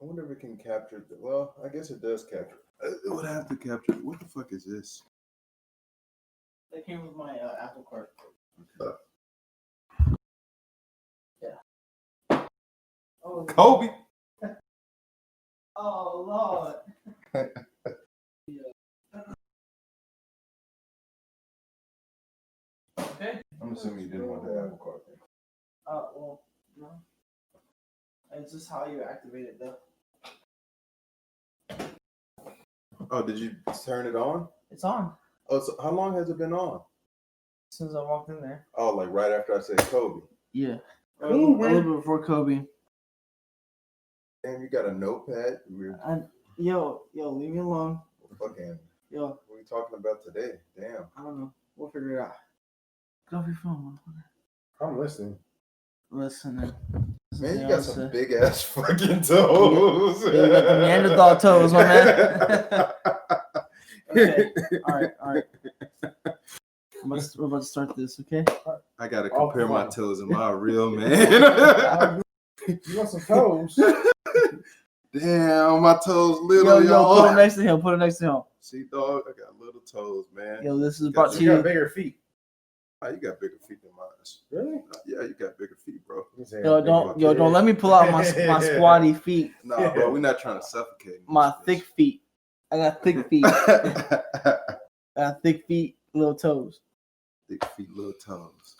I wonder if it can capture. Well, I guess it does capture. It would have to capture. What the fuck is this? That came with my Apple Card. Yeah. Oh, Kobe. Oh Lord. Okay. I'm assuming you didn't want the Apple Card thing. Well, no. It's just how you activate it, though. Oh, did you turn it on? It's on. Oh, so how long has it been on? Since I walked in there. Oh, like right after I said Kobe. Yeah. A little bit before Kobe. Damn, you got a notepad? Yo, leave me alone. Fucking. Yo. What are we talking about today? Damn. I don't know. We'll figure it out. Get off your phone, motherfucker. I'm listening. Listening. Man, you got some big ass fucking toes. Yeah, you got the Neanderthal toes, my man. Okay. All right. We're about to start this, okay? I gotta compare my toes. Am I a real man? You want some toes? Damn, my toes little, yo, y'all. put it next to him. See, dog, I got little toes, man. Yo, this is brought to You you. got bigger feet. Oh, you got bigger feet than mine. Really? Yeah, you got bigger feet, bro. Yo, don't let me pull out my squatty feet. Nah, bro, we're not trying to suffocate. My thick feet. I got thick feet. Thick feet, little toes. Thick feet, little toes.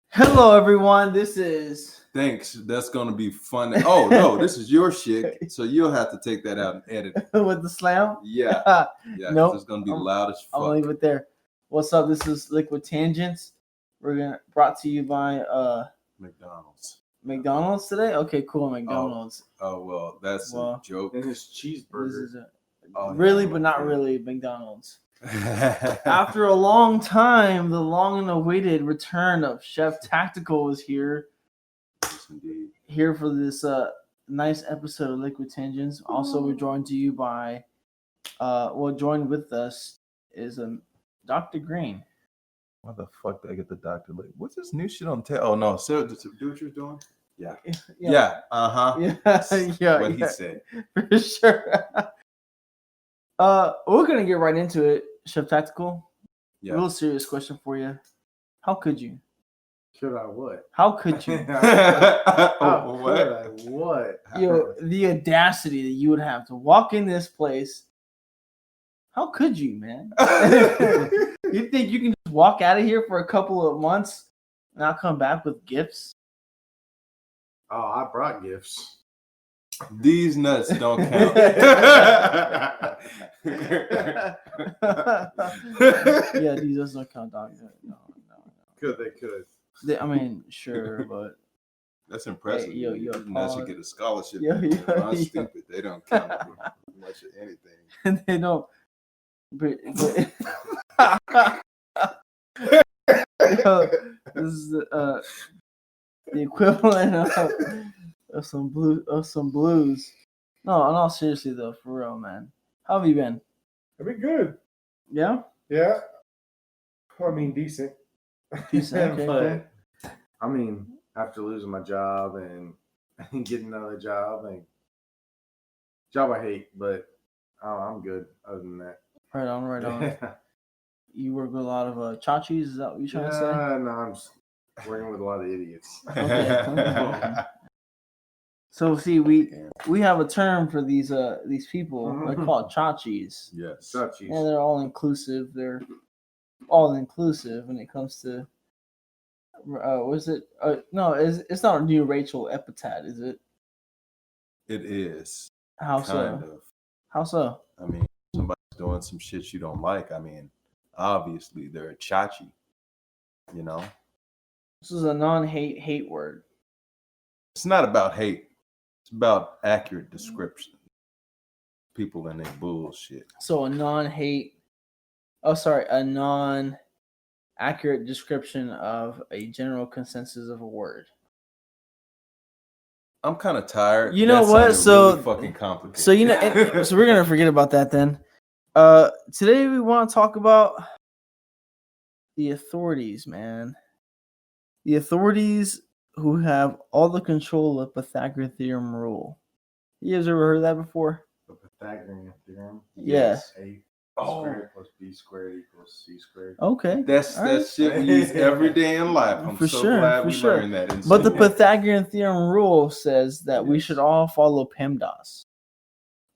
Hello, everyone. This is. Thanks. That's gonna be fun. Oh no, this is your shit. So you'll have to take that out and edit it. With the slam. Yeah. Nope. It's gonna be loud as fuck. I'll leave it there. What's up? This is Liquid Tangents. We're brought to you by McDonald's today. Okay, cool. McDonald's. Oh well, that's a joke. And his cheeseburger. This is really, but not really. McDonald's. After a long time, the long and awaited return of Chef Tactical is here. Yes, indeed. Here for this nice episode of Liquid Tangents. Also, we're joined to you by, joined with us is Dr. Green. Why the fuck did I get the doctor late? What's this new shit on tail? Oh no, Sarah, do what you're doing. Yeah. Yeah. What he said. For sure. We're gonna get right into it, Chef Tactical. Yeah. Real serious question for you. How could you? Should I what? How could you? What? Yo, the audacity that you would have to walk in this place. How could you, man? You think you can just walk out of here for a couple of months and not come back with gifts? Oh, I brought gifts. These nuts don't count. Yeah, these nuts don't count, dog. No. They could. I mean, sure, but that's impressive. Hey, yo, nuts should get a scholarship. I'm stupid. They don't count much of anything. They don't. But yo, this is the equivalent of some blues. No, seriously though, for real, man. How have you been? I've been good. Yeah. Yeah. I mean, decent. Okay, but I mean, after losing my job and getting another job, job I hate, but I'm good. Other than that. Right on. You work with a lot of chachis. Is that what you're trying to say? No, I'm just working with a lot of idiots. Okay. So see, we have a term for these people. They're called chachis. Yes, chachis. And they're all inclusive. They're all inclusive when it comes to. Was it? No, it's not a new Rachel epithet, is it? It is. How so? How so? I mean, somebody's doing some shit you don't like. I mean, obviously they're a chachi. You know. This is a non-hate word. It's not about hate. It's about accurate description. People and their bullshit. So a non-accurate description of a general consensus of a word. I'm kind of tired. You know what? So really fucking complicated. So so we're gonna forget about that then. Today we want to talk about the authorities, man. The authorities who have all the control of Pythagorean theorem rule. You guys ever heard of that before? The Pythagorean theorem. Yes. A Oh. squared plus B squared equals C squared. Okay. That's All that right. shit we use every day in life. I'm For so sure, glad for we sure. learned that. In But the school. Pythagorean theorem rule says that we Yes. should all follow PEMDAS,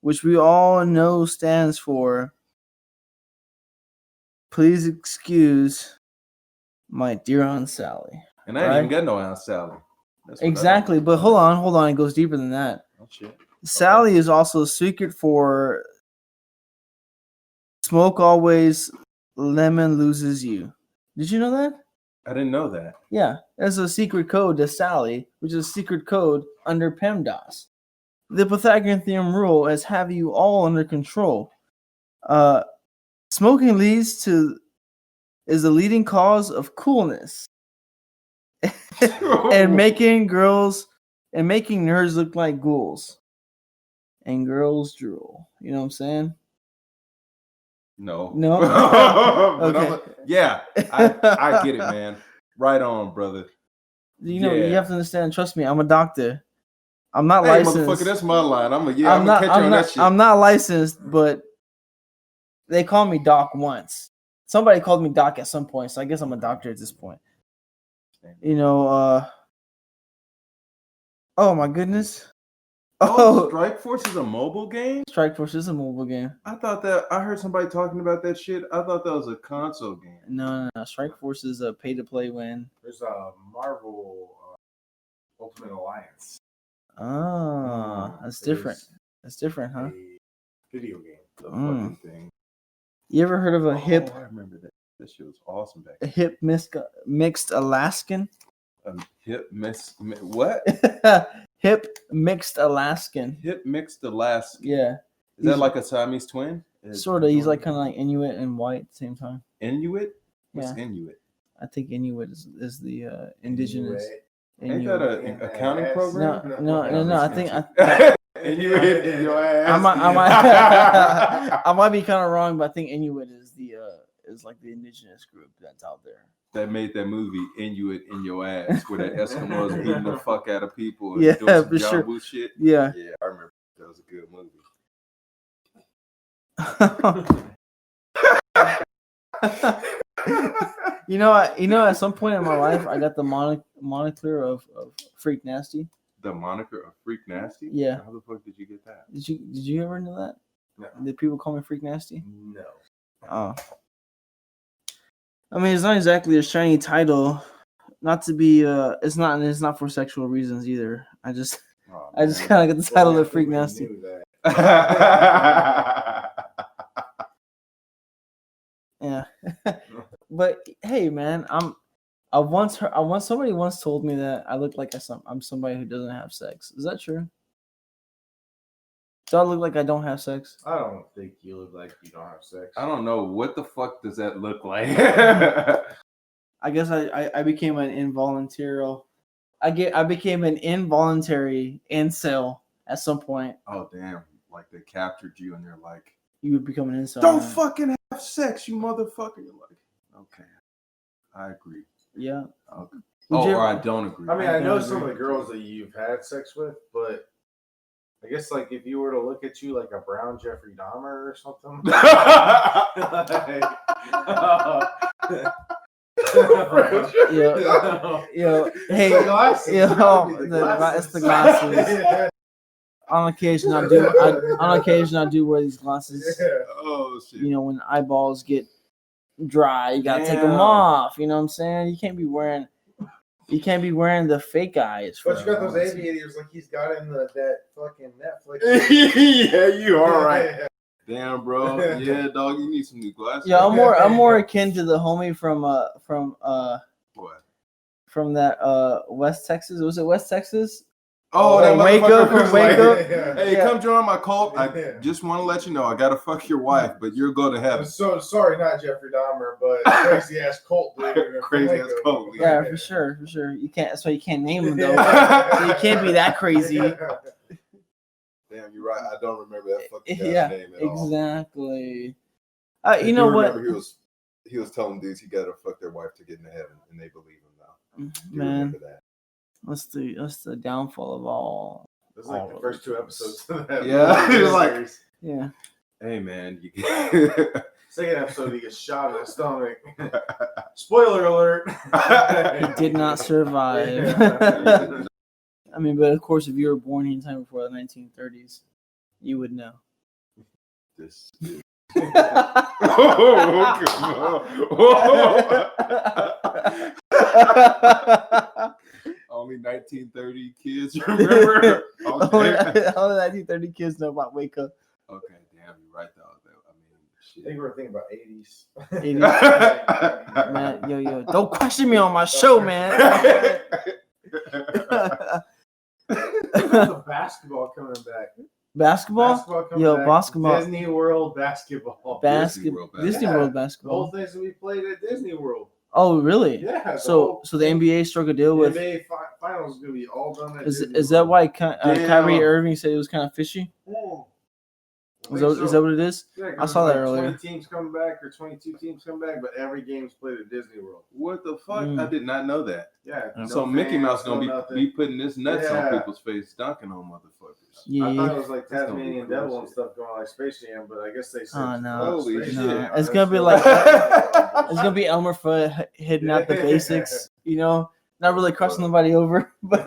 which we all know stands for please excuse my dear Aunt Sally. And I ain't even right? got no Aunt Sally. That's what I Exactly. don't But hold on. It goes deeper than that. Oh shit. Sally is also a secret for smoke always, lemon loses you. Did you know that? I didn't know that. Yeah, there's a secret code to Sally, which is a secret code under PEMDAS. The Pythagorean theorem rule is have you all under control. Smoking is the leading cause of coolness and making nerds look like ghouls and girls drool. You know what I'm saying? No. No? But Okay. yeah, I get it, man. Right on, brother. You know, Yeah. you have to understand. Trust me, I'm a doctor. I'm not Hey, licensed. motherfucker, that's my line. I'm gonna not, catch you on that shit. I'm not licensed, but they call me doc once. Somebody called me doc at some point, so I guess I'm a doctor at this point. You know, oh my goodness. Oh, Strike Force is a mobile game? Strike Force is a mobile game. I heard somebody talking about that shit. I thought that was a console game. No. Strike Force is a pay-to-play win. There's a Marvel Ultimate Alliance. Oh, that's different. That's different, huh? A video game. The fucking thing. You ever heard of a hip? I remember that. That shit was awesome back A then. hip mixed Alaskan? Hip mixed what? Hip mixed Alaskan. Hip mixed Alaskan. Yeah. Is that like a Siamese twin? Sort of. He's like kind of like Inuit and white at the same time. Inuit? What's Yeah. Inuit? I think Inuit is the indigenous. Ain't that an accounting program? No. I think Inuit in your ass. I might be kind of wrong, but I think Inuit is is like the indigenous group that's out there. That made that movie Inuit in your ass, where the Eskimos beating the fuck out of people and Yeah, doing some for John sure. Woo shit. Yeah. Yeah, I remember that was a good movie. You know, at some point in my life, I got the moniker of Freak Nasty. The moniker of Freak Nasty? Yeah. How the fuck did you get that? Did you ever know that? No. Did people call me Freak Nasty? No. Oh. I mean, it's not exactly a shiny title. Not to be it's not for sexual reasons either. I just kind of got the title of Freak Nasty. Yeah. But hey, man, somebody once told me that I look like I'm somebody who doesn't have sex. Is that true? Do I look like I don't have sex? I don't think you look like you don't have sex. I don't know. What the fuck does that look like? I guess I became an involuntary. I became an involuntary incel at some point. Oh damn! Like they captured you and they're like, You would become an incel. "Don't man. fucking have sex, you motherfucker." You're like, "Okay, I agree." Yeah. Okay. Would you Or ever- I don't agree. I mean, I I know don't some of agree. the girls that you've had sex with, but I guess like if you were to look at you like a brown Jeffrey Dahmer or something. Yo, hey, The glasses. it's the glasses. On occasion, I do wear these glasses. Oh shit! You know, when eyeballs get dry, you gotta take them Damn. off. You know what I'm saying? You can't be wearing the fake eyes. But you got those forever. aviators like he's got in that fucking Netflix. Yeah, you are right. Damn, bro. Yeah, dog. You need some new glasses. Yeah, I'm more akin to the homie from What? from that West Texas. Was it West Texas? Oh, that Waco, motherfucker from was like, Waco. "Hey, Yeah. come join my cult. I just want to let you know I gotta fuck your wife, but you'll go to I'm heaven." so sorry, not Jeffrey Dahmer, but crazy ass cult dude. Crazy ass cult leader. Yeah, for sure. You can't. That's why you can't name him though. So you can't be that crazy. Damn, you're right. I don't remember that fucking guy's Yeah, name at all. exactly. I You know do what, remember he was telling dudes he gotta fuck their wife to get into heaven, and they believe him now. Do man? remember that. What's the downfall of all That's like All the of first the 2 episodes of that. Yeah, movie you're like- series. Yeah. Hey man, you Second episode, he gets shot in the stomach. Spoiler alert. He did not survive. Yeah. I mean, but of course, if you were born any time before the 1930s, you would know. this. Oh, only 1930 kids remember. Only Okay. only 1930 kids know about Wake Up. Okay, damn, you're right though. I mean, I think shit. we're thinking about 80s. 80s. Man, yo, don't question me on my show, man. The basketball coming back. Basketball? coming Yo, back. basketball. Disney World basketball. Basketball. Disney World The whole basketball. thing's gonna be played at Disney World. Oh, really? Yeah. So the NBA struck a deal the with. NBA finals is gonna be all done at Disney Is that World. why Damn. Kyrie Irving said it was kind of fishy? I Is think that so. what it is? Yeah, 'cause I saw it's that earlier. 20 teams come back or 22 teams come back, but every game's played at Disney World. What the fuck? Mm. I did not know that. Yeah. No So Mickey fans, Mouse no gonna nothing. be putting this nuts on Yeah. people's face, dunking on motherfuckers. Yeah. I thought it was like That's gonna be Tasmanian cool Devil as and shit. stuff going on like Space Jam, but I guess they said Oh, no. Holy Space shit. Jam. It's gonna be like- It's gonna be Elmer Fudd hitting out the Yeah. basics, you know, not really crossing nobody over. But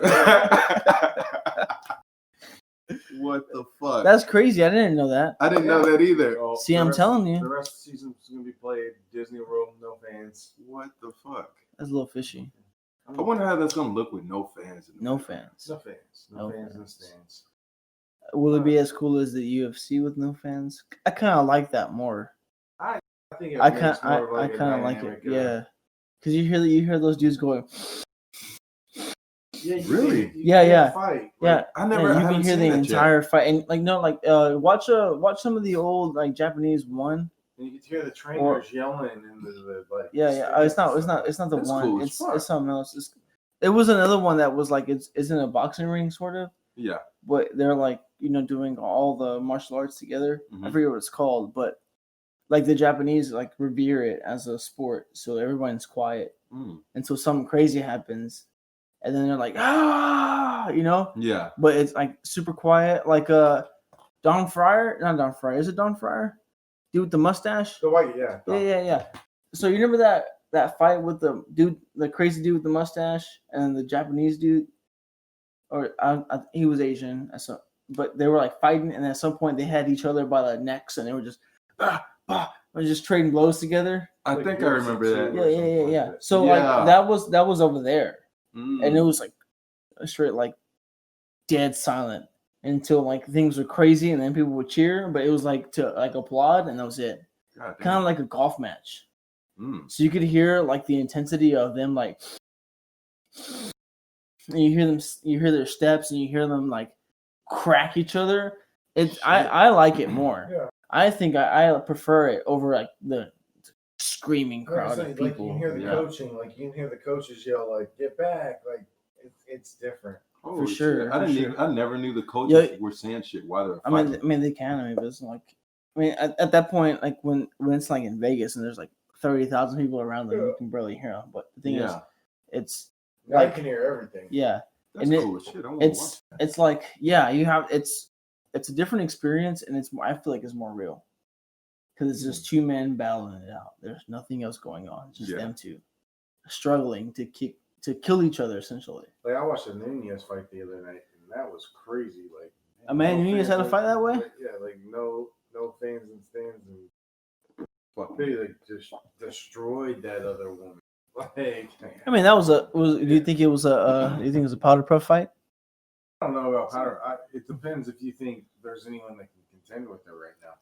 What the fuck? that's crazy. I didn't know that. I didn't know that either. Well, See, the I'm rest- telling you. The rest of the season's gonna be played Disney World, no fans. What the fuck? That's a little fishy. I wonder how that's gonna look with no fans. In the No background. fans. No fans. No, No fans in the fans. stands. Will it be as cool as the UFC with no fans? I kind of like that more. I think it I makes kind more of I like a kind of like it. dynamic, Yeah, because you hear those dudes going. Yeah, Really? You Yeah. can't fight. Yeah, I never. yeah, I you can haven't hear seen the that yet. entire fight, and like no, like watch some of the old like Japanese one. And you can hear the trainers yelling in the like. Yeah. It's not the That's one. cool as fuck. It's something else. It was another one that was like it's in a boxing ring sort of, Yeah. but they're like doing all the martial arts together. I Mhm. forget what it's called, but like the Japanese like revere it as a sport, so everyone's quiet Mm. until something crazy happens, and then they're like Yeah. but it's like super quiet, like Don Fryer, not Don Fryer, is it Don Fryer? Dude with the mustache? The white, yeah. Yeah. So you remember that fight with the dude, the crazy dude with the mustache, and the Japanese dude, or he was Asian, but they were like fighting, and at some point they had each other by the necks, and they were just just trading blows together. I Like think I UFC remember too. that. Yeah. So Yeah. like that was over there, Mm. and it was like straight like dead silent until like things were crazy, and then people would cheer, but it was like to like applaud, and that was it. God damn. Kind of like a golf match. Mm. So you could hear like the intensity of them, like, and you hear their steps, and you hear them like crack each other. I like it more. Yeah. I think I prefer it over like the screaming crowd of Like people. you can hear the Yeah. coaching, like you can hear the coaches yell, like "Get back!" Like it's different. Holy shit. sure, I for didn't. sure. Even, I never knew the coaches Yeah. were saying shit while they were I fighting. mean they can. But it's like, at that point, like when it's like in Vegas and there's like 30,000 people around them, you can barely hear them. But the thing is, yeah. it's Now you like can hear everything. yeah. That's and it- cool as shit. I want to watch. It's like you have it's a different experience, and it's more, I feel like it's more real because it's just two men battling it out. There's nothing else going on. It's just Yeah. them two struggling to kill each other essentially. Like I watched a Nunez fight the other night, and that was crazy. Like Amanda Nunez had a fans, fight that way? Yeah, like no fans in stands, and Fuck. they like just destroyed that other woman. Like I mean, that was do you think it was a powder puff fight? I don't know about powder. It depends if you think there's anyone that can contend with her right now.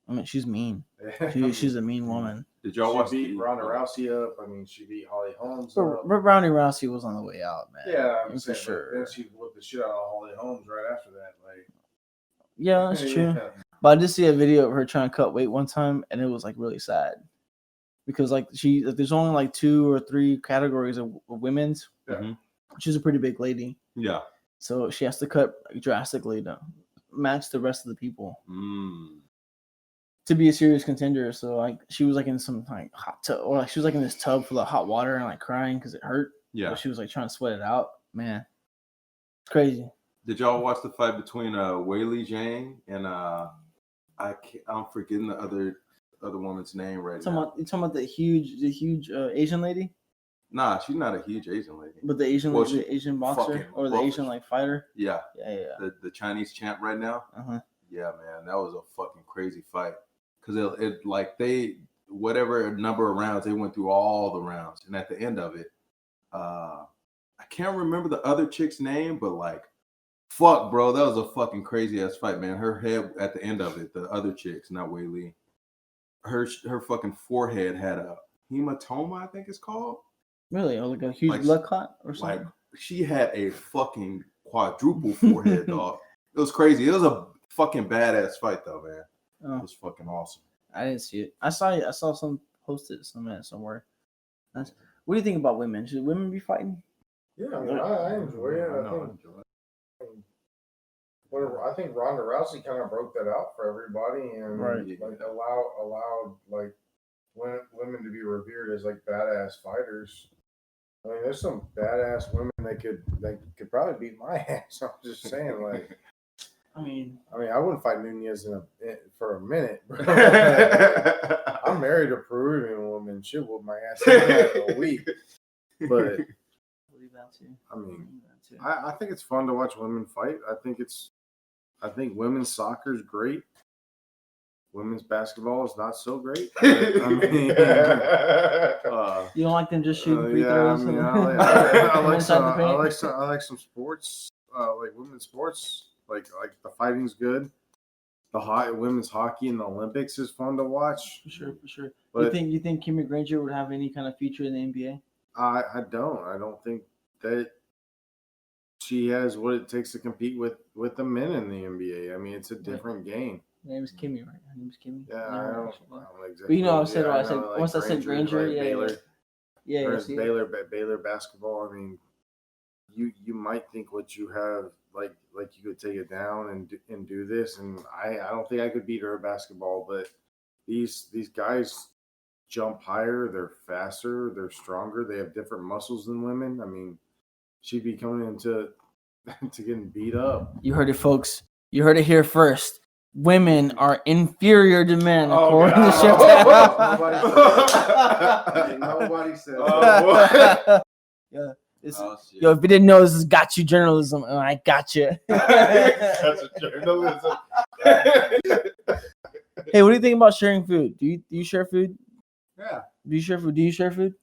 I mean, she's mean. I mean, She's a mean woman. Did y'all watch she beat the Ronda Rousey up. I mean, she beat Holly Holmes But up. Ronda Rousey was on the way out, man. Yeah, I'm for saying, but sure. then she whooped the shit out of Holly Holmes right after that. Like, Yeah, that's true. Yeah. But I did see a video of her trying to cut weight one time, and it was like really sad because like there's only like 2 or 3 categories of women's. Yeah. Mhm. She's a pretty big lady, Yeah. so she has to cut drastically to match the rest of the people Mm. to be a serious contender. So like she was like in some like hot tub, or like she was like in this tub full of hot water and like crying because it hurt. Yeah. But she was like trying to sweat it out. Man, it's crazy. Did y'all watch the fight between Weili Zhang and I'm forgetting the other woman's name right now. You talking about the huge Asian lady? Nah, she's not a huge Asian lady. But the Asian the Asian boxer or the Asian like fighter? Yeah. Yeah. The Chinese champ right now. Yeah, man, that was a fucking crazy fight because it like they whatever number of rounds they went through all the rounds, and at the end of it, I can't remember the other chick's name, but like, fuck, bro, that was a fucking crazy ass fight, man. Her head at the end of it, the other chick's not Weili. Her fucking forehead had a hematoma, I think it's called. Really? Or like a huge blood clot or something? Like she had a fucking quadruple forehead, dog. It was crazy. It was a fucking badass fight, though, man. Oh. It was fucking awesome. I didn't see it. I saw some posted somewhere. What do you think about women? Should women be fighting? Yeah, I mean, I enjoy it. I think Ronda Rousey kind of broke that out for everybody, and like allowed like women to be revered as like badass fighters. I mean, there's some badass women that could probably beat my ass. I'm just saying, like. I mean, I wouldn't fight Nunez for a minute. I'm married to a Peruvian woman. She'll whoop my ass in a week. But I mean, I think it's fun to watch women fight. I think women's soccer is great. Women's basketball is not so great. I mean, you don't like them just shooting free throws? I mean, I like some sports, like women's sports. Like the fighting's good. The women's hockey in the Olympics is fun to watch. For sure. But you think Kimmy Granger would have any kind of future in the NBA? I don't. I don't think that she has what it takes to compete with the men in the NBA. I mean, it's a different game. Her name is Kimmy, right? Her name is Kimmy. Yeah, I don't exactly. But you know, I said once I said Granger, like Baylor. Yeah. Baylor basketball. I mean, you might think what you have. Like you could take it down and do this, and I don't think I could beat her at basketball. But these guys jump higher, they're faster, they're stronger, they have different muscles than women. I mean, she'd be coming into getting beat up. You heard it, folks. You heard it here first. Women are inferior to men, according to Chef. Nobody said that. Yeah. Yo, if you didn't know, this is Got You Journalism, and I got you. That's a journalism. Hey, what do you think about sharing food? Do you share food? Yeah. Do you share food?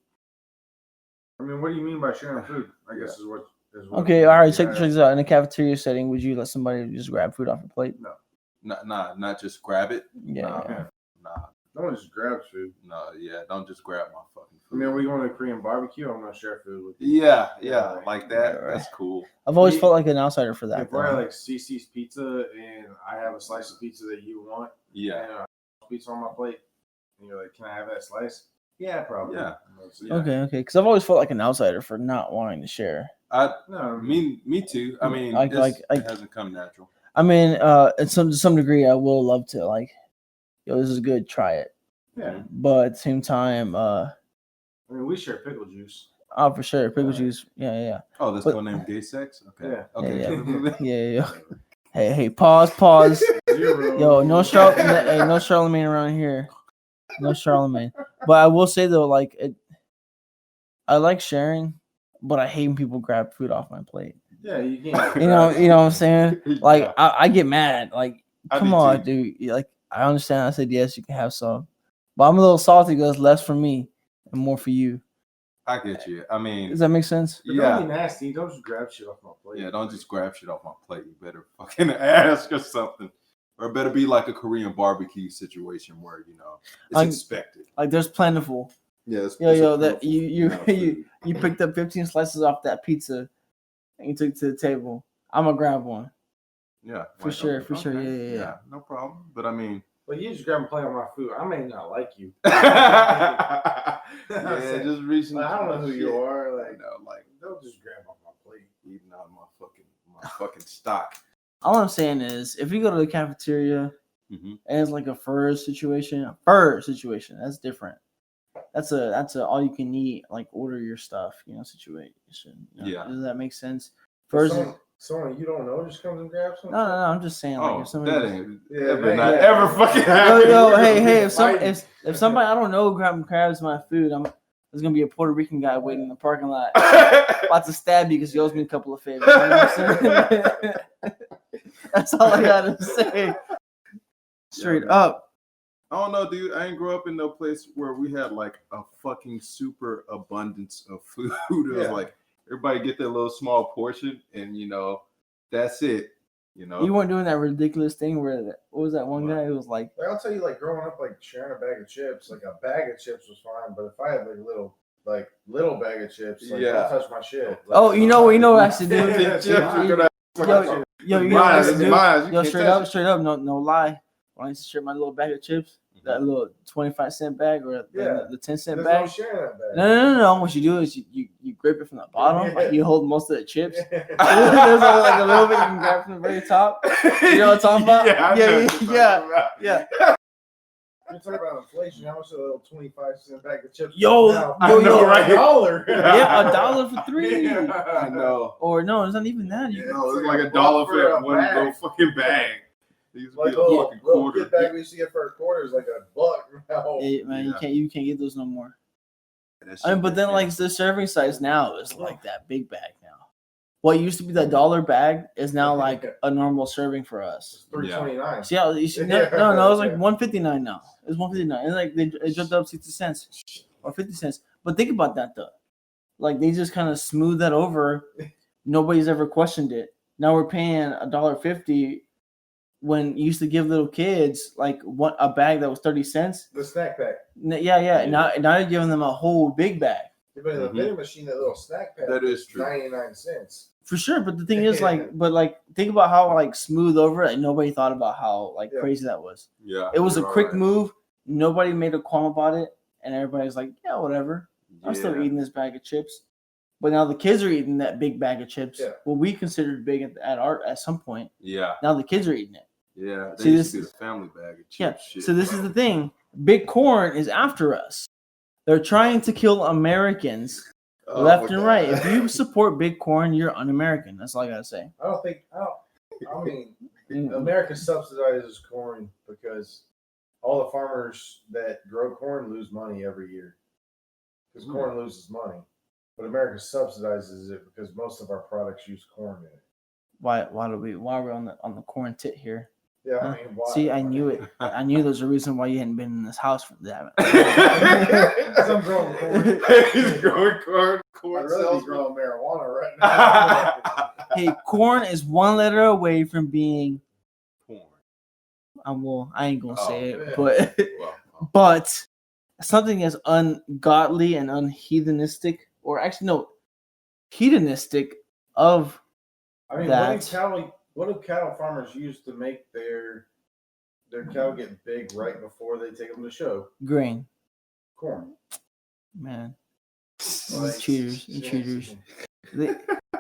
I mean, what do you mean by sharing food? I guess is what. Okay, all right. Check this out. In a cafeteria setting, would you let somebody just grab food off your plate? No. Not just grab it. Yeah. Nah. Don't just grab food. No, yeah, don't just grab my fucking food. I mean, are we going to Korean barbecue? I'm gonna share food with you. Yeah, like that. Right. That's cool. I've always felt like an outsider for that. If we're at like CC's Pizza and I have a slice of pizza that you want, and I have pizza on my plate, and you're like, "Can I have that slice?" Yeah, probably. Yeah. Okay. Because I've always felt like an outsider for not wanting to share. Me too. I mean, it hasn't come natural. I mean, to some degree, I will love to like, yo, this is good. Try it. Yeah. But at the same time, I mean, we share pickle juice. Oh, for sure, pickle juice. Yeah. Oh, that's called name gay sex. Okay. Yeah. Okay. Yeah. Hey, pause. Yo, no Charlemagne around here. No Charlemagne. But I will say though, like I like sharing, but I hate when people grab food off my plate. Yeah, you can't. You know what I'm saying? Like I get mad. Like, come on, too. dude. Like, I understand. I said yes, you can have some, but I'm a little salty because less for me and more for you. I get you. I mean, does that make sense? But don't be nasty. Don't just grab shit off my plate. Yeah, don't just grab shit off my plate. You better fucking ask or something. Or it better be like a Korean barbecue situation where, it's expected. Like there's plentiful. Yes. Yo, that you picked up 15 slices off that pizza and you took it to the table. I'm gonna grab one. Yeah. For sure. Yeah. No problem. But I mean, well, you just grab and play on my food. I may not like you. Just recently. I don't know who you are. Don't just grab off my plate, eating out of my fucking stock. All I'm saying is, if you go to the cafeteria and it's like a fur situation, that's different. That's a all you can eat, like order your stuff, situation. Yeah. Does that make sense? Someone you don't know just comes and grabs something. No. I'm just saying, like, if somebody that ain't ever fucking happen. Yo, hey, if somebody I don't know grabs my food, there's gonna be a Puerto Rican guy waiting in the parking lot, about to stab you because he owes me a couple of favors. You know what I'm saying? That's all I gotta say. Straight up. I don't know, dude. I ain't grow up in no place where we had like a fucking super abundance of food. It was like everybody get their little small portion, and that's it. You weren't doing that ridiculous thing where what was that one guy who was like? I'll tell you, like growing up, like sharing a bag of chips. Like a bag of chips was fine, but if I had like little bag of chips, like don't touch my shit. Like, you know what I should do? Straight up, no lie. When I used to share my little bag of chips, that little 25-cent bag or the 10-cent bag. No. What you do is you grip it from the bottom, like you hold most of the chips. There's like a little bit you can grab from the very top. You know what I'm talking about? Yeah. You're talking about inflation. How much is a little 25-cent bag of chips? Yo, right? $1. Yeah, $1 for 3. I know. Or no, it's not even that. It's like $1 for one little fucking bag. These like little kid bag we see it for a quarter is like $1 now. Hey, man, you can't get those no more. But then like the serving size now is like that big bag now. What used to be the $1 bag is now like a normal serving for us. $3.29. See how no, it's like $1.59 now. It's $1.59. And like it jumped up 60 cents or 50 cents. But think about that though. Like they just kind of smoothed that over. Nobody's ever questioned it. Now we're paying $1.50 when you used to give little kids like a bag that was 30 cents. The snack bag. Yeah. Now you're giving them a whole big bag. But in the vending machine, that little snack bag, that is true. 99 cents. For sure, but the thing is, think about how like smooth over it, and nobody thought about how crazy that was. Yeah, it was a quick move. Nobody made a qualm about it, and everybody's like, "Yeah, whatever. I'm still eating this bag of chips." But now the kids are eating that big bag of chips. Yeah. What we considered big at some point. Yeah. Now the kids are eating it. Yeah. They used to be the family bag of chips. Yeah. Shit. So this is the thing. Big corn is after us. They're trying to kill Americans. Left and right. If you support big corn, you're un-American. That's all I gotta say. I mean, America subsidizes corn because all the farmers that grow corn lose money every year. Because corn loses money, but America subsidizes it because most of our products use corn in it. Why are we on the corn tit here? Yeah, I mean, why? See, I knew it. I knew there's a reason why you hadn't been in this house for that. I'm growing corn. He's growing corn. I'd rather be growing marijuana right now. Hey, corn is one letter away from being porn. I ain't gonna say it, but something as ungodly and unheathenistic, or actually no, hedonistic of. I mean, what do cattle farmers use to make their cattle get big right before they take them to show? Grain. Corn. Man. Cheaters.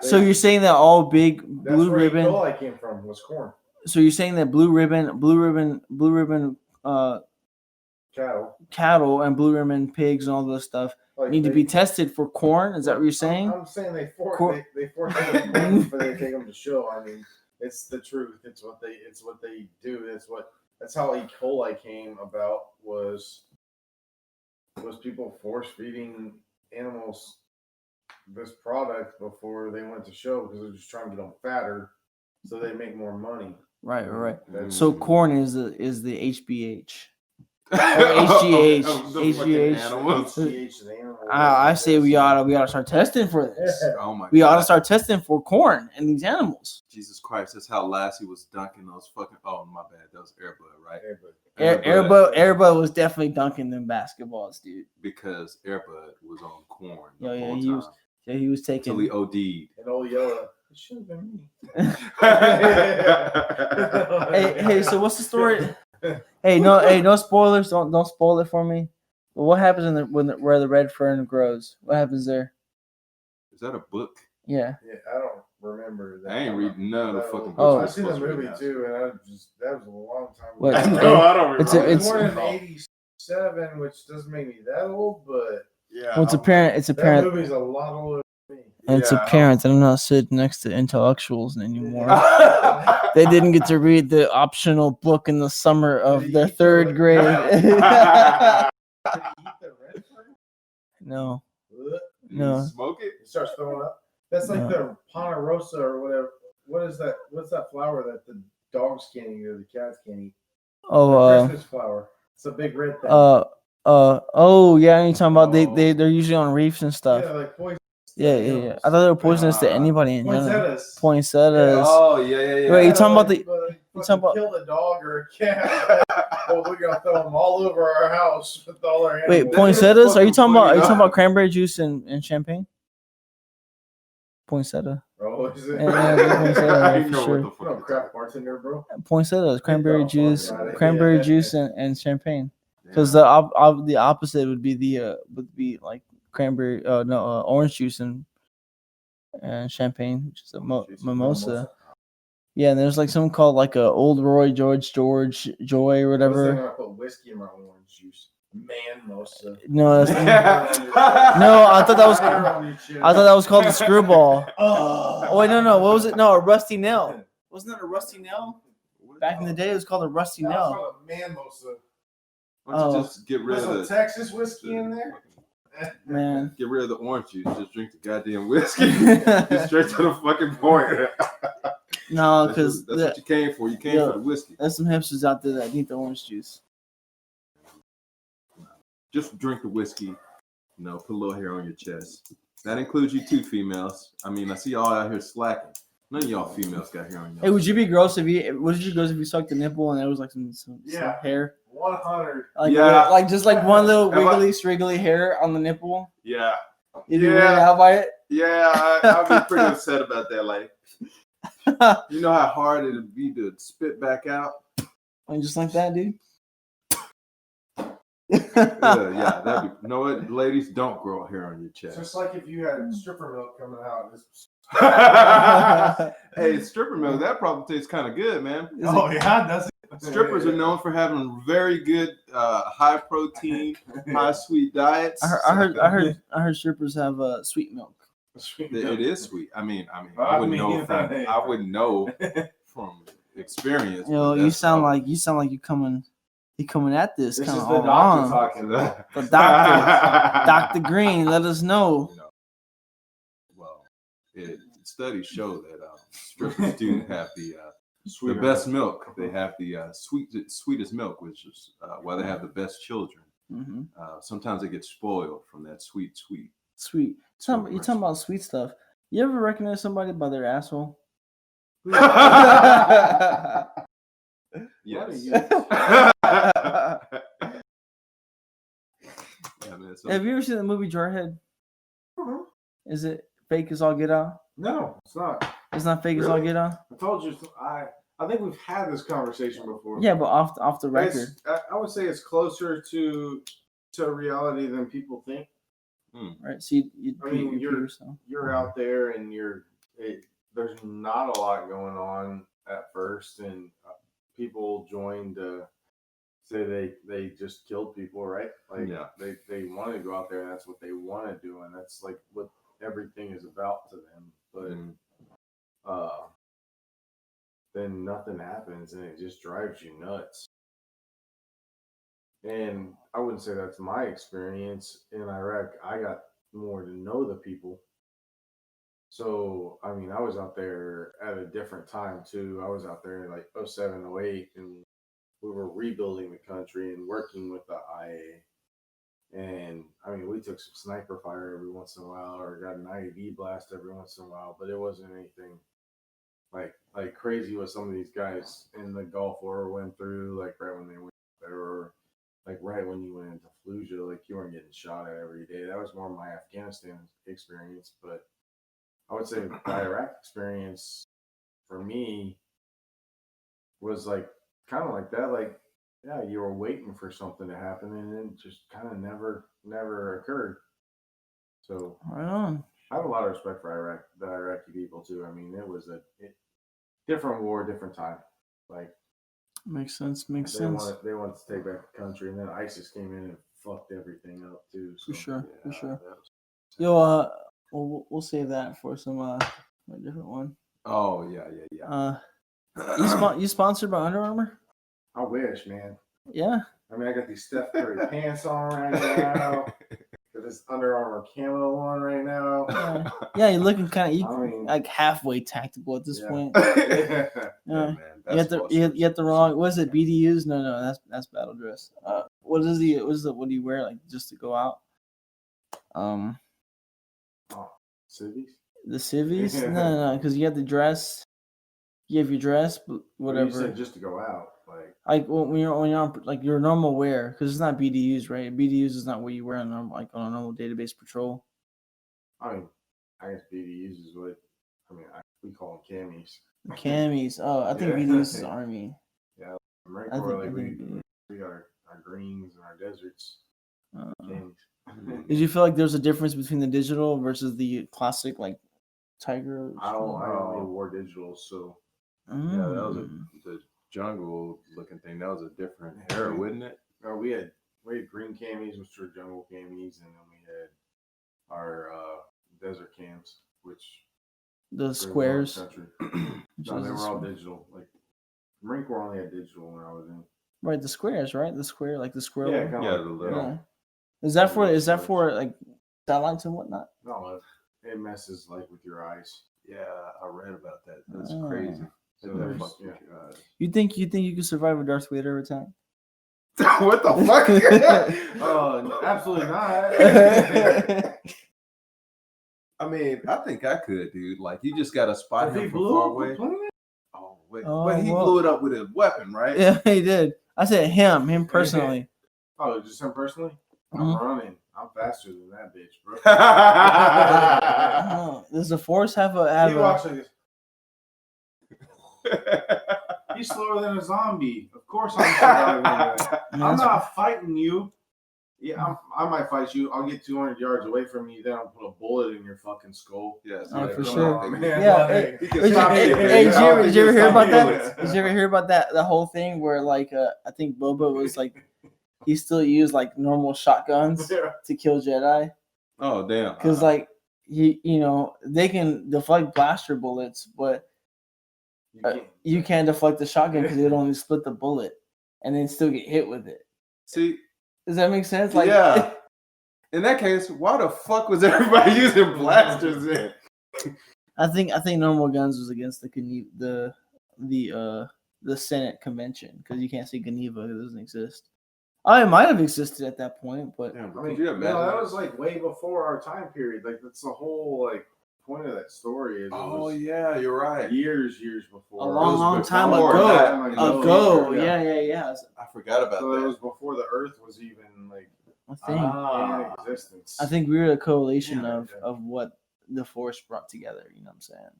So you're saying that all big blue ribbon. That's where I came from was corn. So you're saying that blue ribbon cattle and blue ribbon pigs and all this stuff need to be tested for corn? Is that what you're saying? I'm saying they force them before they take them to show. I mean, it's the truth. It's what they do. That's how E. coli came about was people force feeding animals this product before they went to show because they're just trying to get them fatter so they make more money. Right. So corn is the HBH. HGH. I say we ought to start testing for this. Oh my! We ought to start testing for corn and these animals. Jesus Christ! That's how Lassie was dunking those fucking. Oh my bad, that was Airbud, right? Airbud was definitely dunking them basketballs, dude. Because Airbud was on corn. He was taking. Until he OD'd. And old Yella. It should have been me. Hey, so what's the story? No spoilers. Don't spoil it for me. But what happens where the red fern grows? What happens there? Is that a book? Yeah. I don't remember that. I ain't reading none of the fucking books. I've seen the movie too, and that was a long time ago. I don't remember. It's born in '87, which doesn't make me that old, but yeah. Well, it's apparent. That movie's a lot older than me. And it's apparent that I'm not sitting next to intellectuals anymore. They didn't get to read the optional book in the summer of their third grade. No. No. Smoke it? It starts throwing up. That's like the Ponerosa or whatever. What is that? What's that flower that the dogs can't eat or the cats can't eat? Oh, Christmas flower. It's a big red thing. oh yeah, you're talking about they're usually on reefs and stuff. Yeah, like poison. Yeah. I thought they were poisonous to anybody in general. Poinsettias. Oh yeah. Wait, you talking about the? You talking about kill a dog or a cat? Well, we're gonna throw them all over our house with all our animals. Wait, poinsettias? Are you talking about cranberry juice and champagne? Poinsettia. Oh, is it? Yeah, for sure. You know, crap bartender, bro. Poinsettias, cranberry juice and champagne. Because the opposite would be like cranberry, orange juice and champagne, which is a mimosa. Yeah, and there's like something called like a Old Roy George Joy or whatever. I put whiskey in my orange juice. Mimosa. No, that's no. I thought that was called the Screwball. Oh wait, no. What was it? No, a Rusty Nail. Wasn't that a Rusty Nail? Back in the day, it was called a Rusty Nail. Mimosa. Why don't you just get rid of the Texas whiskey in there? Man, get rid of the orange juice. Just drink the goddamn whiskey. Get straight to the fucking point. No, because that's what you came for. You came for the whiskey. There's some hipsters out there that need the orange juice. Just drink the whiskey. Put a little hair on your chest. That includes you too, females. I mean, I see y'all out here slacking. None of y'all females got hair on your. Hey, would you be gross if you sucked the nipple and there was like some hair? 100. Like just like one little wiggly hair on the nipple. Yeah. You'd be weirded out by it. Yeah, I'd be pretty upset about that. Like, you know how hard it'd be to spit back out. And just like that, dude. Yeah, that'd be. You know what, ladies, don't grow hair on your chest. Just like if you had stripper milk coming out. Hey, stripper milk, that probably tastes kind of good, man. Yeah, does it? Strippers are known for having very good, high protein, high sweet diets. I heard strippers have sweet milk. It is sweet. I mean, I wouldn't know from experience. You sound like you coming at this kind of the doctor talking. The doctor, Dr. Green, let us know. Well, studies show that strippers do have the best milk. They have the sweetest milk, which is why they have the best children. Mm-hmm. Sometimes they get spoiled from that sweet. You're talking about sweet stuff. You ever recognize somebody by their asshole? Yes. Have you ever seen the movie Jarhead? Mm-hmm. Is it fake as all get out? No, it's not. It's not fake as all get out? I told you. I think we've had this conversation before. Yeah, but off the record. I would say it's closer to reality than people think. Right. So you're out there and there's not a lot going on at first, and people join to say they just killed people, right? Like they want to go out there and that's what they want to do, and that's like what everything is about to them. But then nothing happens and it just drives you nuts. And I wouldn't say that's my experience in Iraq. I got more to know the people. So, I mean, I was out there at a different time too. I was out there in like 07, 08, and we were rebuilding the country and working with the IA. And I mean, we took some sniper fire every once in a while, or got an IED blast every once in a while, but it wasn't anything like crazy what some of these guys in the Gulf War went through, like right when they went there, or like right when you went into Fallujah, like you weren't getting shot at every day. That was more my Afghanistan experience. But I would say the Iraq experience for me was like kind of like that. Like, yeah, you were waiting for something to happen and it just kind of never occurred. So right on. I have a lot of respect for the Iraqi people too. I mean, it was a different war, different time. Like, makes sense. They wanted to take back the country, and then ISIS came in and fucked everything up too. So, for sure. Yo, we'll save that for some a different one. Oh yeah. You sponsored by Under Armour? I wish, man. Yeah. I mean, I got these Steph Curry pants on right now. Got this Under Armour camo on right now. Yeah, you're looking kind of like halfway tactical at this point. Man, you have the wrong. What is it? BDUs? No, that's battle dress. What do you wear like just to go out? Civies. The civies? No, because you have the dress. You have your dress, whatever. You said just to go out, like when you're on like your normal wear, because it's not BDUs, right? BDUs is not what you wear on on a normal database patrol. I mean, I guess BDUs is what we call them camis. Camis. Oh, I think BDUs is Army. Yeah, Marine Corps, we got our greens and our deserts. Camis. Did you feel like there's a difference between the digital versus the classic like Tiger? I only wore digital, so yeah, that was the jungle looking thing. That was a different era, wasn't it? No, we had green camis, which were jungle camis, and then we had our desert cams, which the squares. No, they were all digital. Like Marine Corps only had digital when I was in. Right, the squares, right? The square, like the square. Yeah, the little. Yeah. Is that for like satellites and whatnot? No, it messes like with your eyes. Yeah, I read about that. That's crazy. So You think you could survive a Darth Vader attack? What the fuck? Absolutely not. I mean, I think I could, dude. Like, you just got to spot him from far away. Oh, wait. But he blew it up with his weapon, right? Yeah, he did. I said him personally. Oh, just him personally? I'm running. I'm faster than that bitch, bro. Does the Force have a... He walks like this. He's slower than a zombie. Of course I'm surviving that. I'm not fighting you. Yeah, I might fight you. I'll get 200 yards away from you. Then I'll put a bullet in your fucking skull. Yeah, for sure. Yeah. Hey, did you ever hear about that? Did you ever hear about that? The whole thing where like I think Boba was like he still used like normal shotguns to kill Jedi. Oh damn! Because like they can deflect blaster bullets, but you can't deflect the shotgun because it only split the bullet, and then still get hit with it. See. Does that make sense? Like, yeah. In that case, why the fuck was everybody using blasters then? I think normal guns was against the Senate convention because you can't say Geneva; it doesn't exist. Oh, it might have existed at that point, but that was like way before our time period. Like that's the whole like point of that story. Yeah, you're right. Years before. A long time ago. Yeah. I forgot about that. It was before the Earth was even like in existence. I think we were a coalition of what the Force brought together. You know what I'm saying?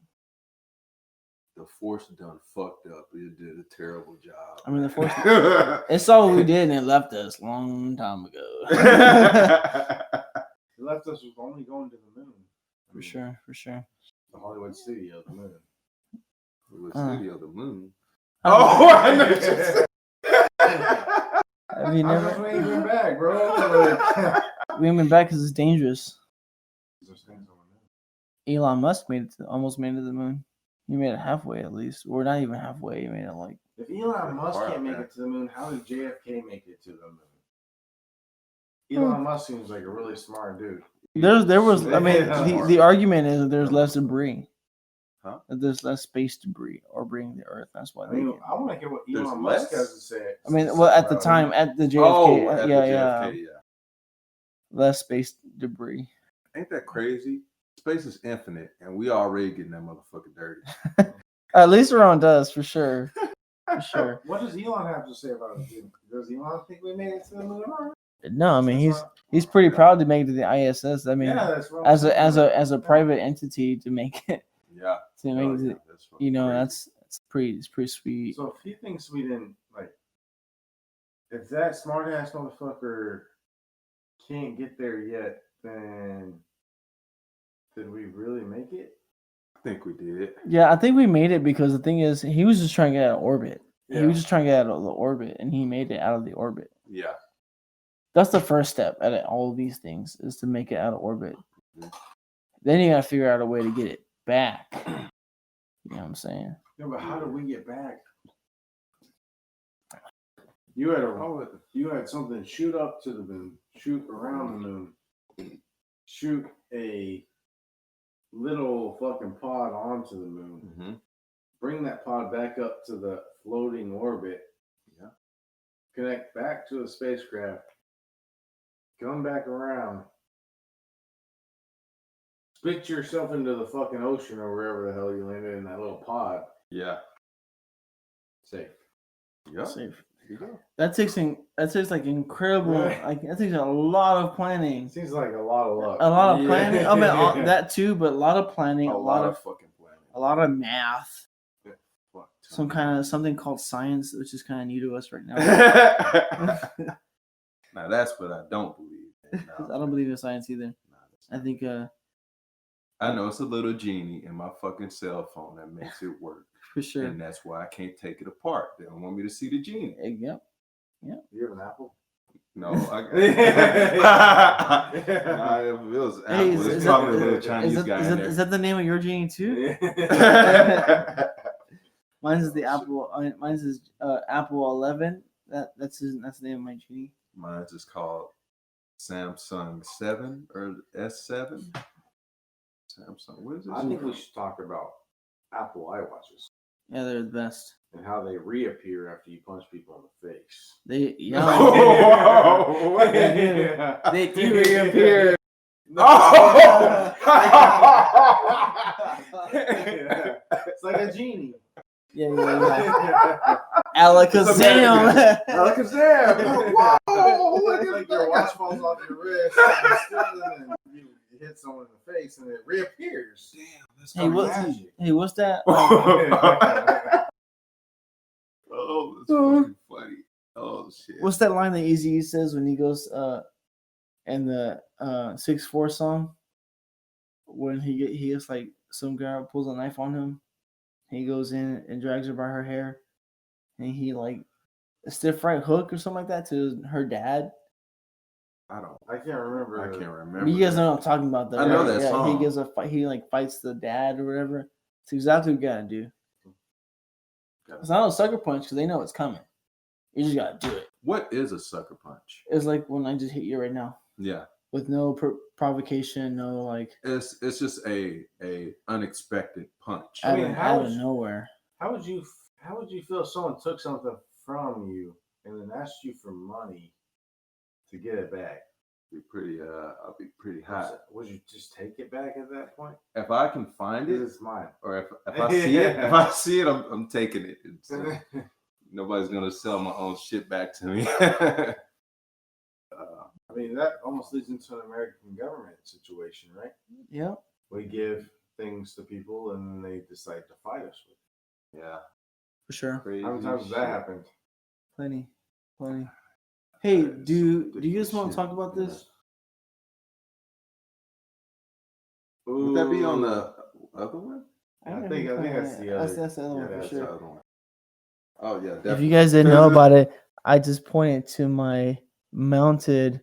The Force done fucked up. It did a terrible job. I mean, the Force. It's all we did, and it left us a long time ago. It left us with only going to the moon. For sure. The Hollywood city of the moon. City of the moon. Oh, I know. Have you never? We ain't been back, bro. We ain't been back because it's dangerous. Elon Musk almost made it to the moon. He made it halfway at least, or not even halfway. He made it like. If Elon Musk can't make it to the moon, how did JFK make it to the moon? Elon Musk seems like a really smart dude. There was. I mean, the argument is that there's less debris. Huh? That there's less space debris orbiting the Earth. That's why. I want to hear what Elon Musk has to say. I mean, well, at the time, at the JFK, JFK, less space debris. Ain't that crazy? Space is infinite, and we already getting that motherfucker dirty. At least around us, for sure. For sure. What does Elon have to say about it? Does Elon think we made it to the moon? No, I mean he's pretty proud to make it to the ISS. I mean, as a private entity to make it. Yeah. To make it, that's pretty sweet. So if he thinks we didn't if that smart ass motherfucker can't get there yet, then did we really make it? I think we did. Yeah, I think we made it because the thing is, he was just trying to get out of orbit. Yeah. He was just trying to get out of the orbit, and he made it out of the orbit. Yeah. That's the first step at all of these things is to make it out of orbit. Mm-hmm. Then you gotta figure out a way to get it back. You know what I'm saying? Yeah, but how do we get back? You had something shoot up to the moon, shoot around the moon, shoot a little fucking pod onto the moon, bring that pod back up to the floating orbit, connect back to the spacecraft, come back around, spit yourself into the fucking ocean or wherever the hell you landed in that little pod. Yeah. Safe. Yeah. Safe. There you go. That takes like incredible. Like that takes a lot of planning. Seems like a lot of luck. A lot of planning. I mean, that too, but a lot of planning. A lot of fucking planning. A lot of math. Yeah. Something called science, which is kind of new to us right now. Now that's what I don't believe. I don't believe in science either. I think. I know it's a little genie in my fucking cell phone that makes it work. For sure. And that's why I can't take it apart. They don't want me to see the genie. Yep. You have an Apple? No, I got it. If it was Apple, it's probably a little Chinese guy in there. Is that the name of your genie too? Mine's is the Apple. Mine's is Apple 11. That's the name of my genie. Mine's is called Samsung 7 or S7. Samsung. What is it? I think we should talk about Apple iWatches. Yeah, they're the best. And how they reappear after you punch people in the face. They They do reappear. It's like a genie. Yeah. Alakazam. Alakazam. Whoa! Look at like your watch falls off your wrist and you hit someone in the face and it reappears. Damn, that's magic. What's that? Oh, that's fucking funny. Oh shit. What's that line that Eazy says when he goes in the 6'4" song? When he gets like some girl pulls a knife on him, he goes in and drags her by her hair, and he like a stiff right hook or something like that to her dad. I can't remember. You guys know what I'm talking about, though. I know right? that song. He gives a fight. He like fights the dad or whatever. It's exactly what you gotta do. It's not a sucker punch because they know it's coming. You just gotta do it. What is a sucker punch? It's like when I just hit you right now. Yeah. With no provocation, no like. It's just a unexpected punch. Out of nowhere. How would you feel if someone took something from you and then asked you for money to get it back? I'll be pretty hot. Would you just take it back at that point? If I can find it, it's mine. Or if I see it, I'm taking it. Nobody's gonna sell my own shit back to me. I mean, that almost leads into an American government situation, right? Yeah. We give things to people and they decide to fight us with it. Yeah. For sure. Crazy. How many times has that happened? Plenty. Hey, do you guys want to talk about this? Would that be on the other one? I think that's the other. That's the other one for sure. One. Oh yeah, definitely. If you guys didn't know about it, I just pointed to my mounted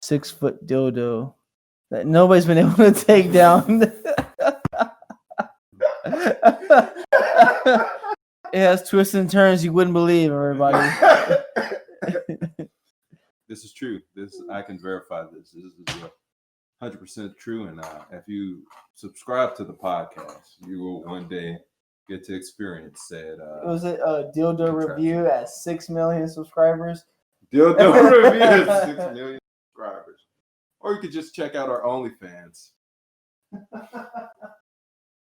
6-foot dildo that nobody's been able to take down. It has twists and turns you wouldn't believe, everybody. This is true. I can verify this. This is 100% true. And if you subscribe to the podcast, you will one day get to experience said. Was it a dildo review at 6 million subscribers? Dildo review at 6 million subscribers. Or you could just check out our OnlyFans.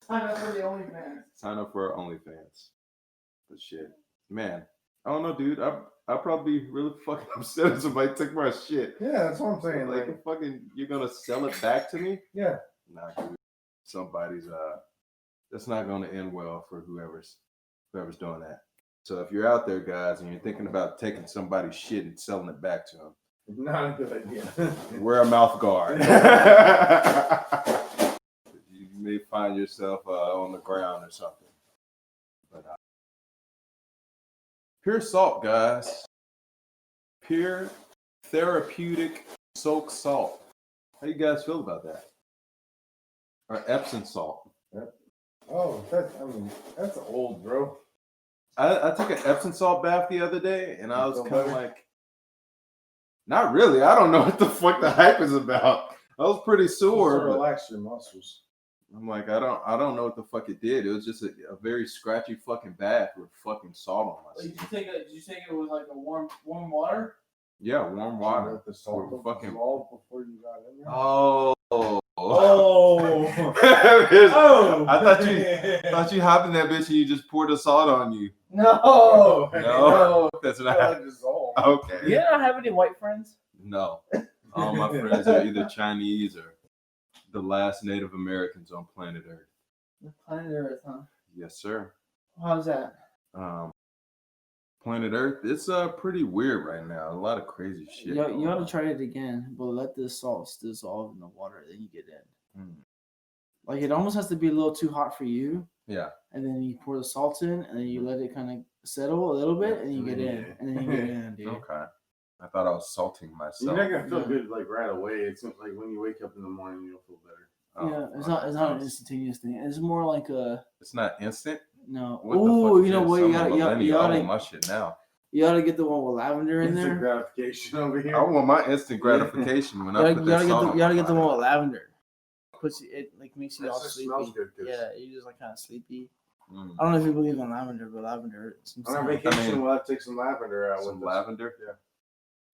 Sign up for the OnlyFans. Sign up for our OnlyFans. But shit, man, I don't know, dude. I'd probably be really fucking upset if somebody took my shit. Yeah, that's what I'm saying. Like fucking, you're gonna sell it back to me? Yeah. Nah, dude. Somebody's that's not gonna end well for whoever's doing that. So if you're out there, guys, and you're thinking about taking somebody's shit and selling it back to them, not a good idea. Wear a mouth guard. You may find yourself on the ground or something. But pure salt, guys. Pure therapeutic soak salt. How you guys feel about that? Or Epsom salt. Oh, that's old, bro. I took an Epsom salt bath the other day, and I was kind of like, not really. I don't know what the fuck the hype is about. I was pretty sore. To relax your muscles. I'm like, I don't know what the fuck it did. It was just a very scratchy fucking bath with fucking salt on my skin. Did you take it with like a warm water? Yeah, warm water. Let the salt fucking dissolve before you got in there. I thought you hopped in that bitch and you just poured the salt on you. No. That's not okay. You don't have any white friends? No. All my friends are either Chinese or the last Native Americans on planet Earth. The planet Earth, huh? Yes, sir. How's that? Planet Earth, it's pretty weird right now. A lot of crazy shit. You ought to try it again, but let the salt dissolve in the water, then you get in. Like it almost has to be a little too hot for you. Yeah. And then you pour the salt in, and then you let it kind of settle a little bit, and you get in, and then you get in, dude. Okay. I thought I was salting myself. You're not gonna feel good like right away. It's like when you wake up in the morning, you'll feel better. It's not an instantaneous thing. It's more like a. It's not instant. No. Oh, you know what? You ought my shit now. You ought to get the one with lavender in there. Instant gratification over here. I want my instant gratification when I put that salt on. You ought to get the one with lavender. It like makes you all sleepy. Smells good. Yeah, you're just like kind of sleepy. I don't know if you believe in lavender, but lavender seems. On our vacation, we'll have to take some lavender out. Some lavender. Yeah.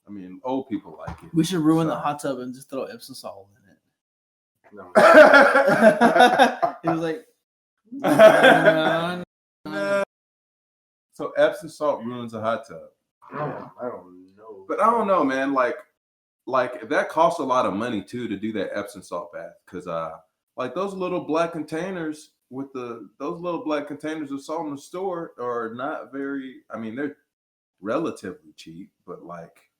I mean, old people like it. We should ruin the hot tub and just throw Epsom salt in it. No. He was like. So Epsom salt ruins a hot tub. I don't know. But I don't know, man. Like that costs a lot of money too to do that Epsom salt bath, because like those little black containers with those little black containers of salt in the store are not very. I mean, they're relatively cheap, but like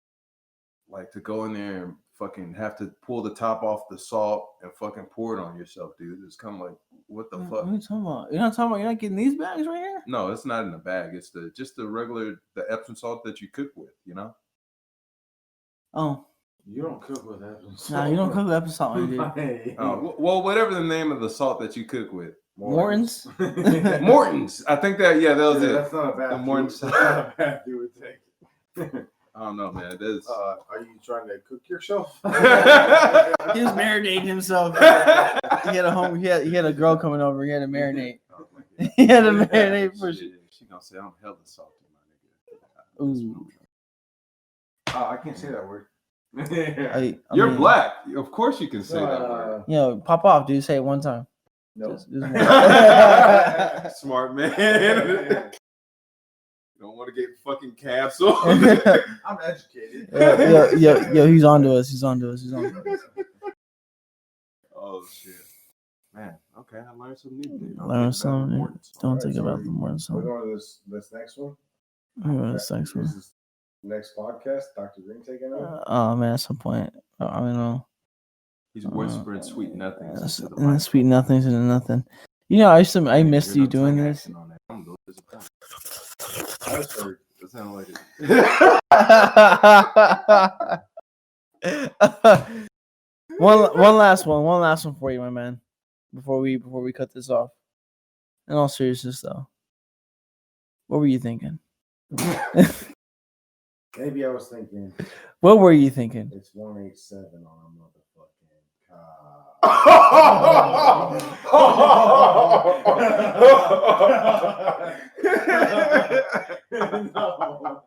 to go in there and fucking have to pull the top off the salt and fucking pour it on yourself, dude. It's kind of like, what the fuck? What are you talking about? You're not talking about. You're not getting these bags right here? No, it's not in a bag. It's just the regular Epsom salt that you cook with, you know? Oh. You don't cook with Epsom salt. Nah, you don't cook with Epsom salt, dude. Well, whatever the name of the salt that you cook with. Morton's? Morton's. I think that, that was it. That's not a bad. The Morton's. That's not a bad dude thing. I don't know, man. That's... are you trying to cook yourself? He was marinating himself. He had a girl coming over. He had to marinate. He had to marinate for shit. She gonna say I'm hella salty, my nigga. Ooh. I can't say that word. You're black. Of course you can say that word. Pop off, dude. Say it one time. No. Smart man. Don't want to get fucking canceled. I'm educated. Yo, he's on to us. Oh shit, man. Okay, I learned something new. Learn something. Don't think about the more We're going to this next one. This next one. Next podcast, Dr. Green taking over. Oh man, at some point, I don't know. He's whispering sweet nothings. Sweet nothings into nothing. You know, I missed you doing this. That sounded like it. one last one for you, my man. Before we cut this off. In all seriousness, though, what were you thinking? Maybe I was thinking. What were you thinking? It's 187 on a motherfucking car. No.